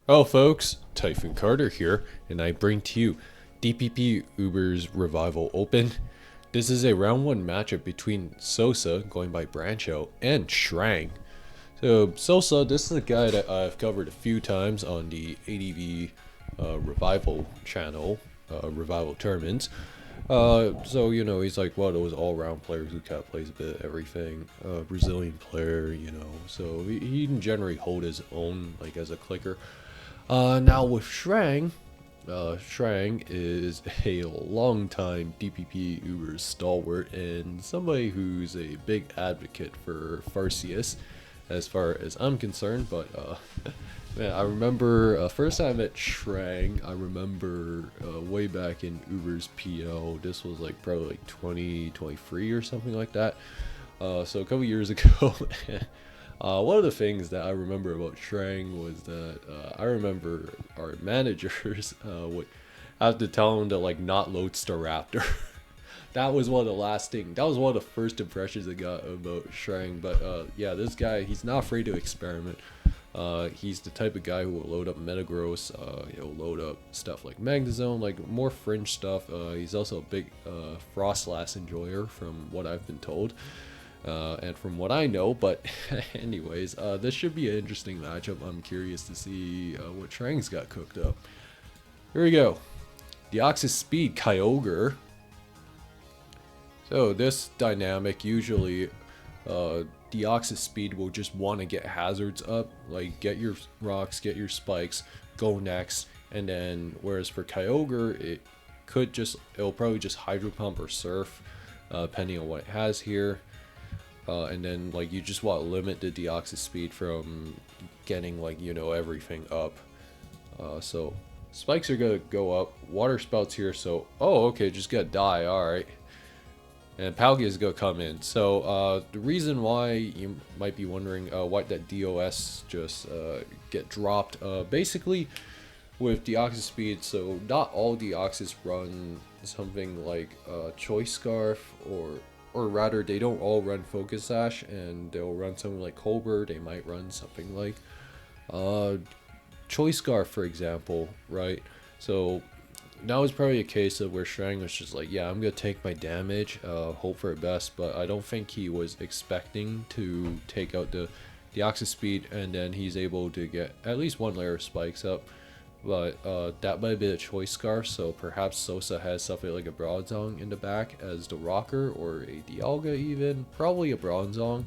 Hello folks, Typhoon Carter here, and I bring to you DPP Ubers Revival Open. This is a round 1 matchup between Sossa, going by Branch Out, and Shrang. So Sossa, this is a guy that I've covered a few times on the ADV Revival channel, Revival tournaments. So he's like one of those all-round players who kind of plays a bit of everything. Brazilian player, so he can generally hold his own like as a clicker. Now with Shrang, Shrang is a long-time DPP Ubers stalwart and somebody who's a big advocate for Farcius, as far as I'm concerned. But man, I remember first time I met Shrang. I remember way back in Ubers PO. This was like probably like 2023 or something like that. So a couple years ago. One of the things that I remember about Shrang was that I remember our managers would have to tell him to like not load Staraptor. That was one of the last thing. That was one of the first impressions I got about Shrang. But yeah, this guy, he's not afraid to experiment. He's the type of guy who will load up Metagross. He'll load up stuff like Magnezone, like more fringe stuff. He's also a big Frostlass enjoyer, from what I've been told. And from what I know. But anyways, this should be an interesting matchup. I'm curious to see what Shrang's got cooked up. Here we go. Deoxys Speed Kyogre. So this dynamic, usually Deoxys Speed will just want to get hazards up, like get your rocks, get your spikes, go next. And then whereas for Kyogre, it'll probably just Hydro Pump or Surf, depending on what it has here. And then like you just want to limit the Deoxys Speed from getting like everything up. So spikes are gonna go up. Water Spouts here, so okay, just gotta die. All right, and Palkia is gonna come in. So the reason why you might be wondering why that DOS just get dropped, basically with Deoxys Speed. So not all Deoxys run something like Choice Scarf, or rather, they don't all run Focus Sash, and they'll run something like Colbur. They might run something like Choice Scarf, for example, right? So that was probably a case of where Shrang was just like, yeah, I'm gonna take my damage, hope for the best, but I don't think he was expecting to take out the Deoxys Speed, and then he's able to get at least one layer of spikes up. But that might be a Choice Scarf, so perhaps Sossa has something like a Bronzong in the back as the rocker, or a Dialga even, probably a Bronzong.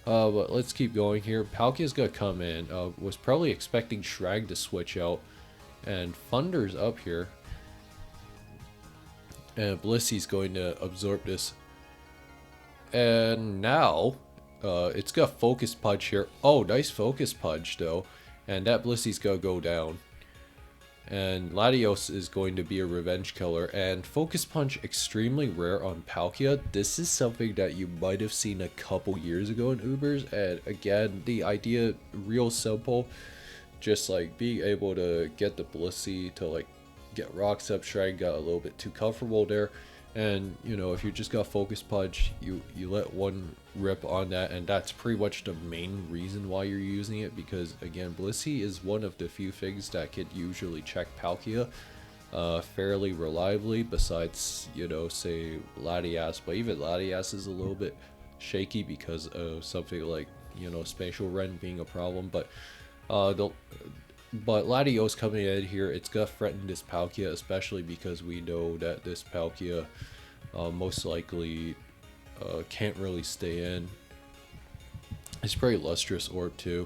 But let's keep going here. Palkia's gonna come in, was probably expecting Shrag to switch out, and Thunder's up here. And Blissey's going to absorb this. And now, it's got Focus Punch here. Oh, nice Focus Punch though. And that Blissey's gonna go down. And Latios is going to be a revenge killer, and Focus Punch extremely rare on Palkia. This is something that you might have seen a couple years ago in Ubers, and again, the idea real simple, just like being able to get the Blissey to like get rocks up. Shrang got a little bit too comfortable there, and if you just got Focus Punch, you let one rip on that, and that's pretty much the main reason why you're using it, because again, Blissey is one of the few things that could usually check Palkia fairly reliably, besides say Latias. But even Latias is a little bit shaky because of something like Spatial Rend being a problem. But Latios coming in here, it's gonna threaten this Palkia, especially because we know that this Palkia most likely can't really stay in. It's pretty Lustrous Orb too.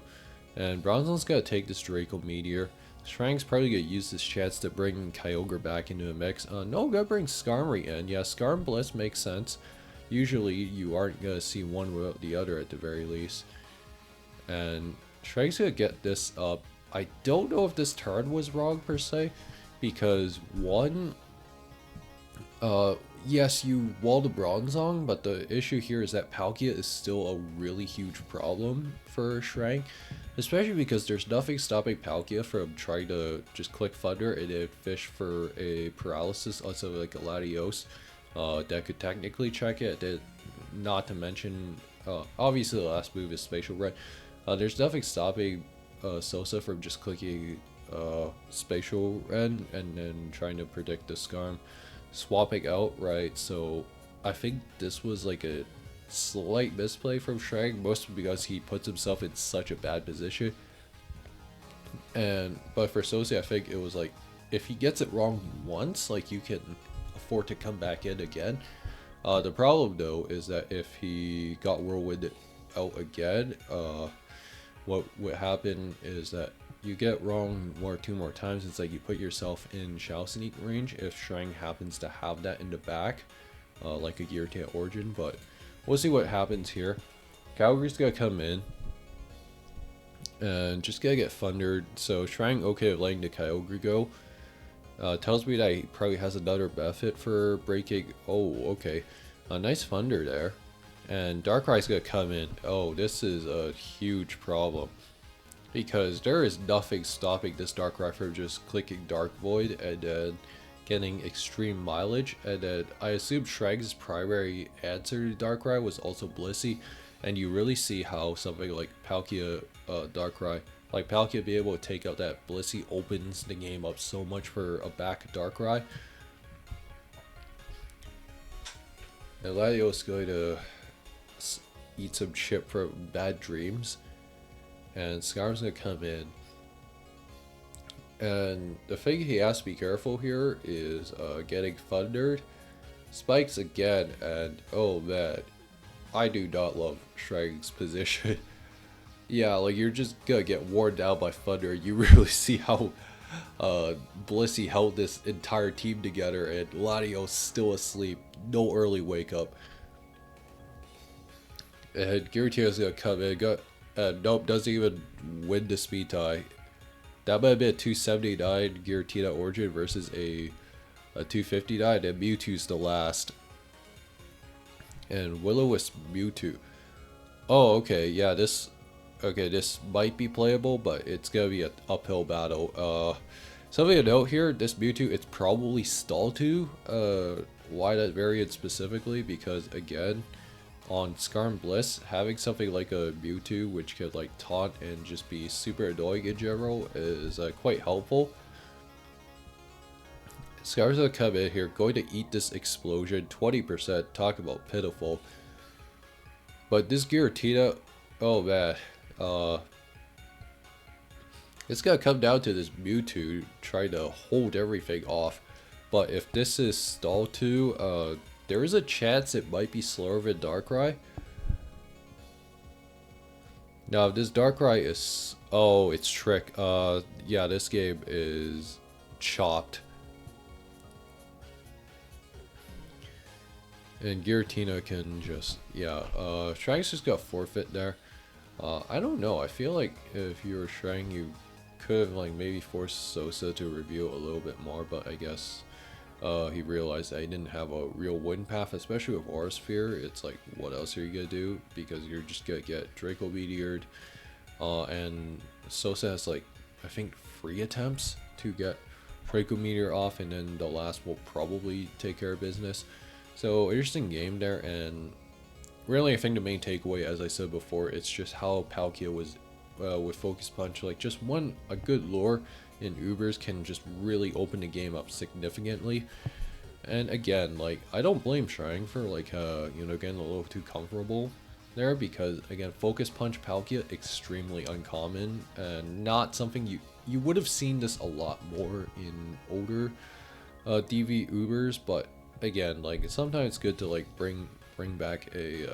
And Bronzong's gotta take this Draco Meteor. Shrang's probably gonna use this chance to bring Kyogre back into the mix. No, gonna bring Skarmory in. Yeah, Skarm Bliss makes sense. Usually you aren't gonna see one without the other at the very least. And Shrang's gonna get this up. I don't know if this turn was wrong per se, because one, yes, you wall the Bronzong, but the issue here is that Palkia is still a really huge problem for Shrang, especially because there's nothing stopping Palkia from trying to just click Thunder and then fish for a paralysis on something like a Latios that could technically check it. Not to mention, obviously the last move is Spatial Rend. There's nothing stopping Sossa from just clicking spatial end and then trying to predict the Skarm swapping out, right? So I think this was like a slight misplay from Shrang, mostly because he puts himself in such a bad position. But for Sosa, I think it was like, if he gets it wrong once, like, you can afford to come back in again. The problem though is that if he got whirlwinded out again, what would happen is that you get wrong two more times. It's like you put yourself in Shao Sneak range if Shrang happens to have that in the back, like a Gear Origin. But we'll see what happens here. Calgary's gonna come in and just gonna get thundered. So Shrang okay with letting the Kyogre go. Tells me that he probably has another benefit for breaking. Oh, okay. A nice thunder there. And Darkrai's gonna come in. Oh, this is a huge problem, because there is nothing stopping this Darkrai from just clicking Dark Void and then getting extreme mileage. And then I assume Shrag's primary answer to Darkrai was also Blissey, and you really see how something like Palkia Darkrai, like Palkia be able to take out that Blissey opens the game up so much for a back Darkrai. And Latios going to eat some chip for bad dreams, and Skarm's gonna come in. And the thing he has to be careful here is getting thundered. Spikes again, and oh man, I do not love Shrag's position. Yeah, like, you're just gonna get worn down by thunder. You really see how Blissey held this entire team together, and Latios still asleep. No early wake up. And Girateo's gonna come in. Nope, doesn't even win the speed tie. That might have been a 279 Giratina Origin versus a 259, and Mewtwo's the last. And Will-O-Wisp Mewtwo. Oh, okay, yeah, this might be playable, but it's gonna be an uphill battle. Something to note here, this Mewtwo, it's probably Stall 2. Why that variant specifically? Because again, on Skarm Bliss, having something like a Mewtwo which could like taunt and just be super annoying in general is quite helpful. Skarm's gonna come in here, going to eat this explosion, 20%, talk about pitiful. But this Giratina, oh man, it's gonna come down to this Mewtwo trying to hold everything off. But if this is Stall 2, there is a chance it might be slower than Darkrai. Now, if this Darkrai is... Oh, it's Trick. Yeah, this game is chopped. And Giratina can just... Yeah, Shrang's just got forfeit there. I don't know. I feel like if you were Shrang, you could have like maybe forced Sosa to review a little bit more, but I guess he realized that he didn't have a real win path, especially with Aura Sphere. It's like, what else are you gonna do? Because you're just gonna get Draco Meteored, and Sosa has like, I think 3 attempts to get Draco Meteor off, and then the last will probably take care of business. So interesting game there, and really I think the main takeaway, as I said before, it's just how Palkia was with Focus Punch. Like, just a good lure in Ubers can just really open the game up significantly. And again, like, I don't blame Shrang for like you know, getting a little too comfortable there, because again, Focus Punch Palkia, extremely uncommon and not something you would have seen this a lot more in older DV Ubers. But again, like, sometimes it's good to like bring back a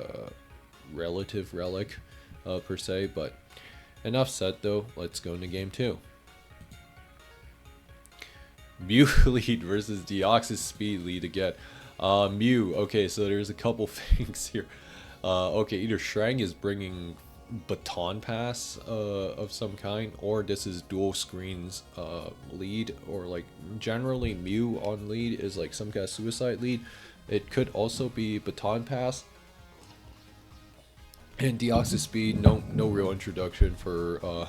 relative relic per se. But enough said though, let's go into game 2. Mew lead versus Deoxys speed lead again. Mew, okay, so there's a couple things here. Okay, either Shrang is bringing baton pass of some kind, or this is dual screens lead, or like generally Mew on lead is like some kind of suicide lead. It could also be baton pass. And Deoxys speed, no real introduction for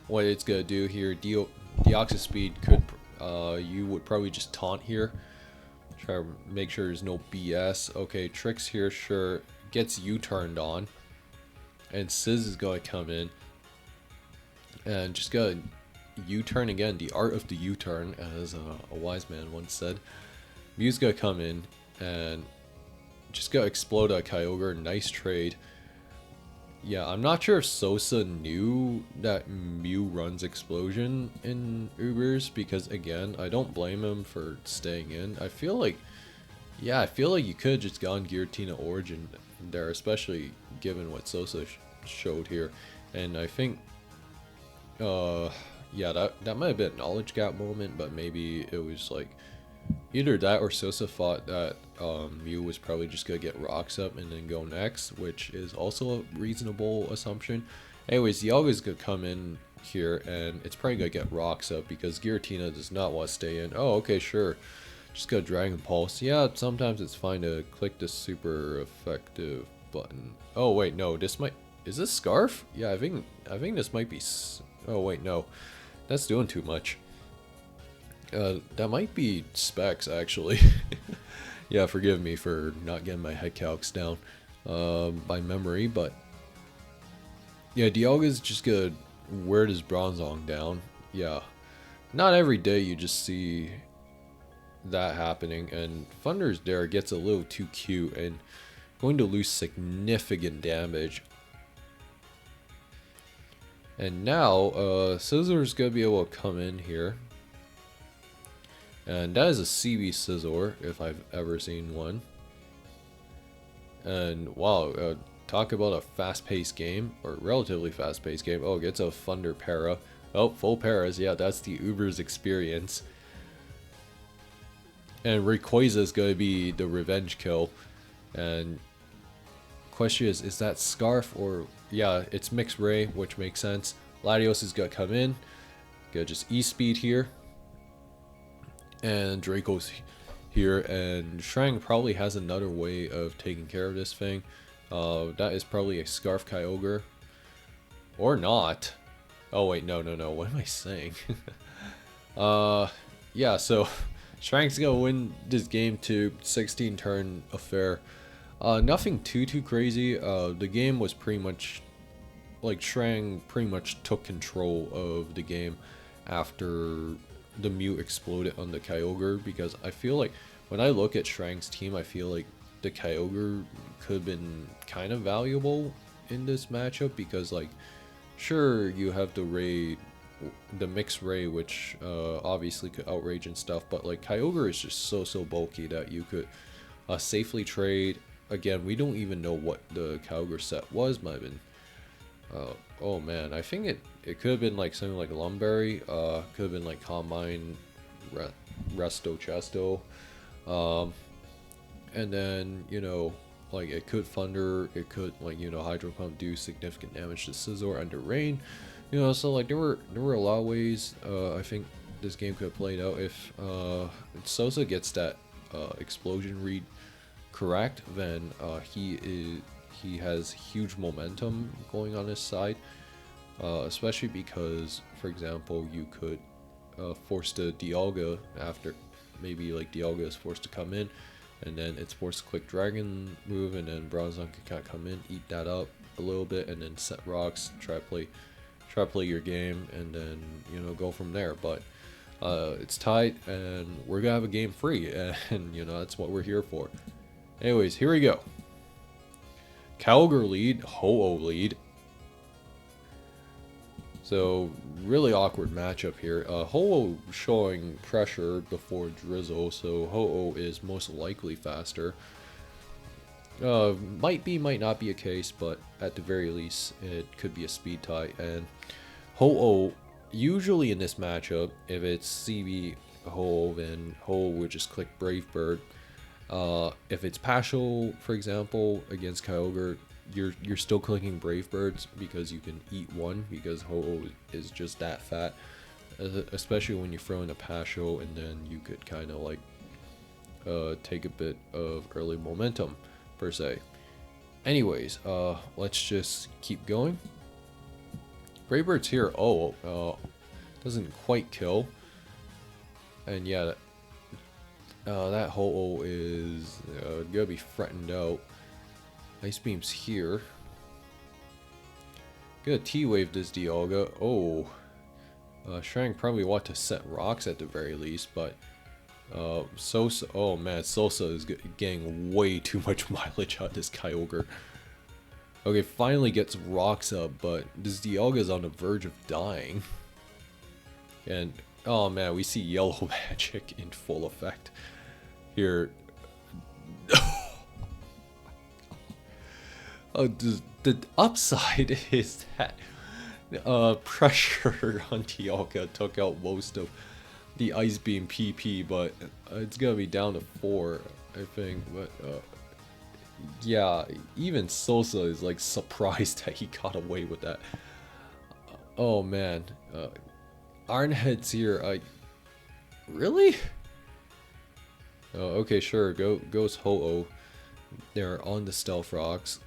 what it's gonna do here. Deoxys speed could you would probably just taunt here, try to make sure there's no BS. Okay, Tricks here, sure, gets you turned on, and Sizz is going to come in and just gonna U-turn again, the art of the U-turn, as a wise man once said. Mew's gonna come in and just gonna explode a Kyogre. Nice trade. Yeah, I'm not sure if Sossa knew that Mew runs Explosion in Ubers, because again, I don't blame him for staying in. I feel like, yeah, I feel like you could have just gone Giratina Origin there, especially given what Sossa showed here. And I think, yeah, that might have been a knowledge gap moment, but maybe it was like either that or Sossa thought that Mew was probably just gonna get rocks up and then go next, which is also a reasonable assumption. Anyways, Dialga's gonna come in here and it's probably gonna get rocks up because Giratina does not want to stay in. Oh, okay, sure. Just go Dragon Pulse. Yeah, sometimes it's fine to click the super effective button. Oh wait, no, this might, is this Scarf? Yeah, I think this might be. Oh wait, no, that's doing too much. That might be Specs actually. Yeah, forgive me for not getting my head calcs down by memory, but yeah, Dialga's just gonna wear his Bronzong down. Yeah, not every day you just see that happening, and Thunder's Dare gets a little too cute and going to lose significant damage. And now Scissor's gonna be able to come in here. And that is a CB Scizor, if I've ever seen one. And wow, talk about a fast-paced game, or relatively fast-paced game. Oh, gets a Thunder Para. Oh, full Paras. Yeah, that's the Ubers experience. And Rayquaza is going to be the revenge kill. And question is that Scarf or... Yeah, it's Mixed Ray, which makes sense. Latios is going to come in. Gonna just E-Speed here. And Draco's here, and Shrang probably has another way of taking care of this thing. That is probably a Scarf Kyogre. Or not. Oh wait, no, what am I saying? Yeah, so Shrang's gonna win this game to 16 turn affair. Nothing too crazy. The game was pretty much, like, Shrang pretty much took control of the game after the Mew exploded on the Kyogre, because I feel like when I look at Shrang's team, I feel like the Kyogre could have been kind of valuable in this matchup, because like, sure, you have the Mixed Ray, which obviously could outrage and stuff, but like Kyogre is just so bulky that you could safely trade. Again, we don't even know what the Kyogre set was, might have been oh man, I think it could have been like something like Lumberry, could have been like Combine, Resto Chesto, and then, you know, like it could Thunder, it could, like, you know, Hydro Pump, do significant damage to Scizor under Rain, you know, so like there were a lot of ways I think this game could have played out. If Sossa gets that explosion read correct, then he has huge momentum going on his side, especially because, for example, you could force the Dialga after, maybe like Dialga is forced to come in, and then it's forced to click Dragon move, and then Bronzong can kind of come in, eat that up a little bit, and then set rocks, try to play your game, and then, you know, go from there. But it's tight, and we're gonna have a game free, and you know, that's what we're here for. Anyways, here we go. Kyogre lead, Ho-Oh lead. So, really awkward matchup here. Ho-Oh showing pressure before Drizzle, so Ho-Oh is most likely faster. Might be, might not be a case, but at the very least, it could be a speed tie. And Ho-Oh, usually in this matchup, if it's CB Ho-Oh, then Ho-Oh would just click Brave Bird. If it's Pashel, for example, against Kyogre, you're still clicking Brave Birds because you can eat one, because Ho-Oh is just that fat, especially when you throw in a Pashel, and then you could kind of like take a bit of early momentum per se. Anyways, let's just keep going. Brave Bird's here. Oh, doesn't quite kill, and yeah, that Ho-Oh is gonna be threatened out. Ice Beam's here. Gonna T-Wave this Dialga. Oh. Shrang probably want to set rocks at the very least, but Sossa, oh man, Sossa is getting way too much mileage out of this Kyogre. Okay, finally gets rocks up, but this Dialga is on the verge of dying. And oh man, we see yellow magic in full effect here. The upside is that pressure on Dialga took out most of the Ice Beam PP, but it's gonna be down to 4, I think. But yeah, even Sossa is like surprised that he got away with that. Oh man, Ironhead's here. Really? Okay, sure. Goes Ho-Oh. They're on the Stealth Rocks.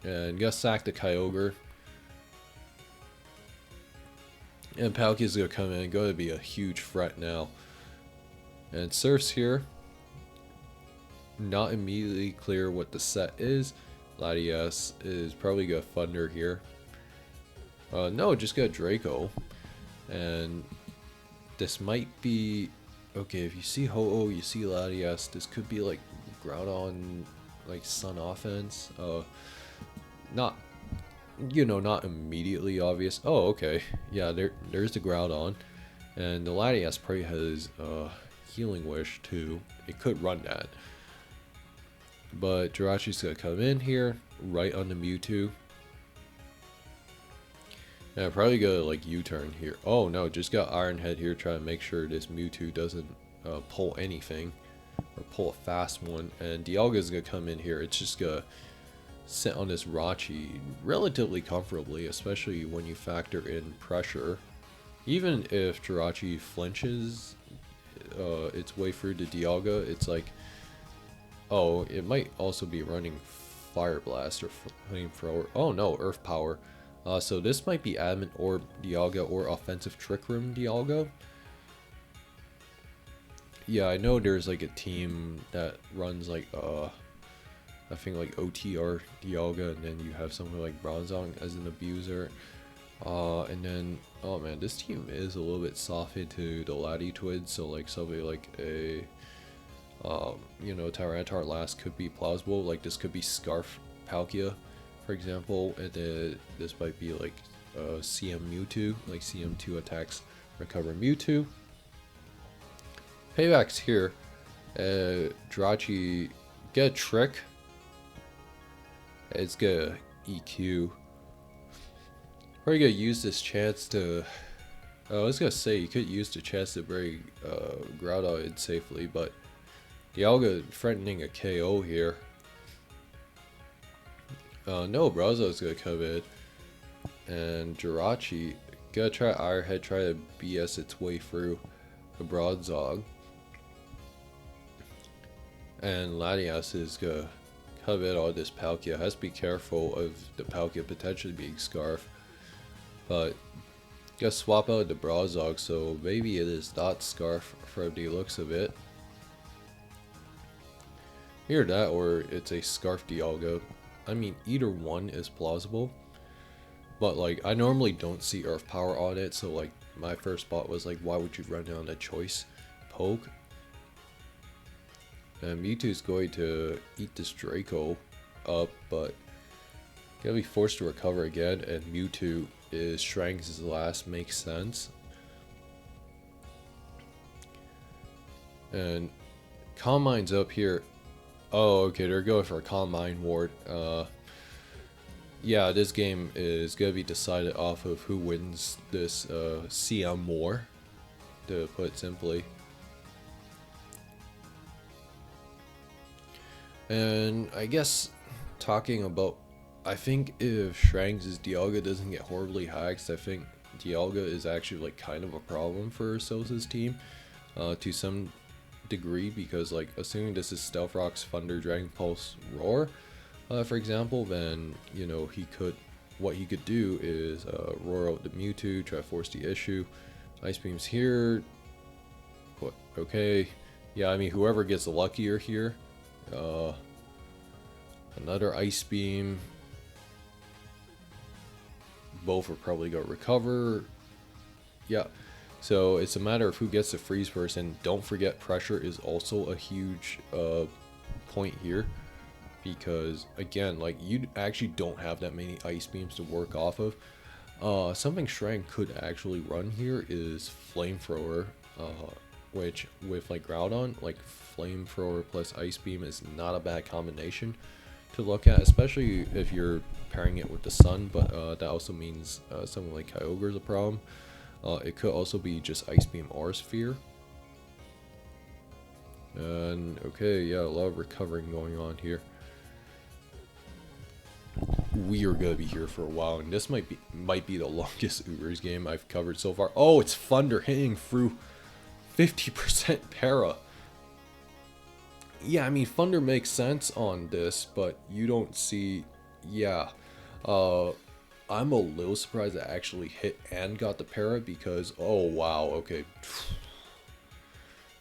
And gonna sack the Kyogre. And Palkia's gonna come in, gonna be a huge threat now. And Surf's here. Not immediately clear what the set is. Latias is probably gonna Thunder here. No, just got Draco. And this might be... Okay, if you see Ho-Oh, you see Latias, this could be like Groudon, like Sun offense. Not, you know, not immediately obvious. Oh, okay. Yeah, there's the Groudon. And the Latias probably has Healing Wish too. It could run that. But Jirachi's gonna come in here, right on the Mewtwo. And I'm probably gonna like U-turn here. Oh no, just got Ironhead here trying to make sure this Mewtwo doesn't pull anything. Or pull a fast one. And Dialga's gonna come in here. It's just gonna sit on this Rachi relatively comfortably, especially when you factor in pressure. Even if Jirachi flinches its way through the Dialga, it's like, oh, it might also be running Fire Blast or Flamethrower. Oh no, Earth Power. So this might be Adamant Orb Dialga or Offensive Trick Room Dialga. Yeah, I know there's like a team that runs like I think like OTR Dialga, and then you have something like Bronzong as an abuser. And then, oh man, this team is a little bit softened to the Lati Twins, so like somebody like a, you know, Tyranitar last could be plausible. Like this could be Scarf Palkia, for example, and then this might be like CM Mewtwo, like CM2 attacks recover Mewtwo. Payback's here. Jirachi get a trick. It's gonna EQ. Probably gonna use this chance to... I was gonna say you could use the chance to bring Groudon in safely, but Dialga threatening a KO here. No, Brazo's gonna come in. And Jirachi gonna try Ironhead, try to BS its way through the Bronzong. And Latias is gonna come in on this Palkia. Has to be careful of the Palkia potentially being Scarf. But gotta swap out the Bronzong, so maybe it is not Scarf from the looks of it. Either that or it's a Scarf Dialga. I mean, either one is plausible. But like, I normally don't see Earth Power on it, so like, my first thought was like, why would you run down that choice poke? And Mewtwo's going to eat this Draco up, but gonna be forced to recover again, and Mewtwo is Shrang's last, makes sense. And Calm Mind's up here. Oh, okay, they're going for a Calm Mind ward. Yeah, this game is gonna be decided off of who wins this CM war, to put it simply. And I guess talking about, I think if Shrang's Dialga doesn't get horribly hacked, I think Dialga is actually like kind of a problem for Sossa's team to some degree, because like assuming this is Stealth Rock's Thunder, Dragon Pulse, Roar, for example, then you know what he could do is roar out the Mewtwo, try to force the issue. Ice Beam's here. What? Okay, yeah, I mean whoever gets the luckier here. Another Ice Beam. Both are probably gonna recover. yeah. So it's a matter of who gets the freeze first, and don't forget pressure is also a huge point here, because again, like, you actually don't have that many ice beams to work off of. Something Shrang could actually run here is flamethrower, which with like Groudon, like flamethrower plus ice beam is not a bad combination to look at, especially if you're pairing it with the sun. But that also means something like Kyogre is a problem. It could also be just ice beam or sphere. And okay, yeah, a lot of recovering going on here. We are gonna be here for a while, and this might be the longest Ubers game I've covered so far. Oh, it's Thunder hitting through 50% para. Yeah, I mean, Thunder makes sense on this, but you don't see. Yeah, I'm a little surprised it actually hit and got the para, because oh wow, okay.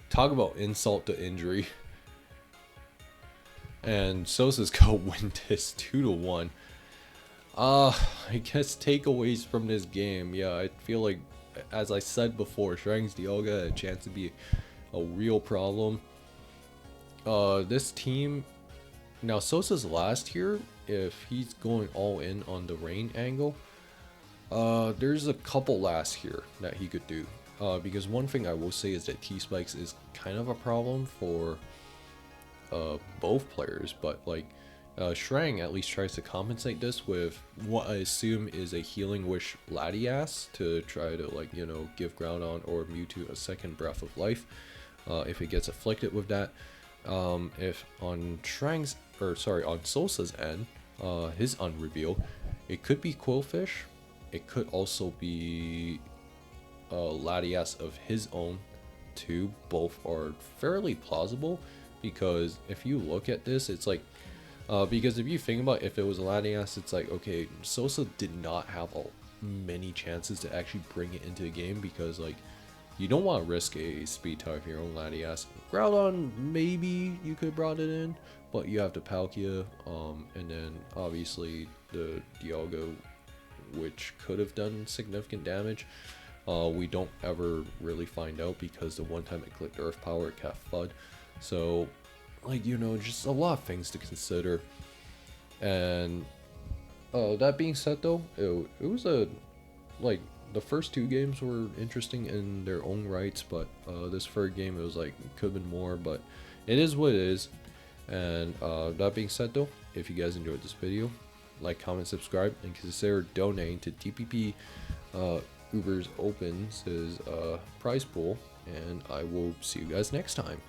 Talk about insult to injury. And Sossa's gonna win this 2-1. I guess takeaways from this game. Yeah, I feel like, as I said before, Shrang's Dialga had a chance to be a real problem. This team, now Sosa's last here, if he's going all in on the rain angle, there's a couple last here that he could do. Because one thing I will say is that T-Spikes is kind of a problem for both players, but like Shrang at least tries to compensate this with what I assume is a Healing Wish Latias to try to, like, you know, give Groudon or Mewtwo a second breath of life if it gets afflicted with that. If on Shrang's, or sorry, on Sosa's end, his unreveal, it could be Quillfish, it could also be Latias of his own too. Both are fairly plausible, because if you look at this, it's like, because if you think about if it was Latias, it's like, okay, Sosa did not have many chances to actually bring it into the game, because like, you don't want to risk a speed type of your own Latias. Groudon, maybe you could have brought it in, but you have to Palkia, and then obviously the Dialga, which could have done significant damage. We don't ever really find out, because the one time it clicked Earth Power, it kept FUD. So, like, you know, just a lot of things to consider. And that being said, though, it was like, the first two games were interesting in their own rights, but this third game, it was like, could have been more, but it is what it is. And that being said, though, if you guys enjoyed this video, like, comment, subscribe, and consider donating to DPP Ubers Open's prize pool, and I will see you guys next time.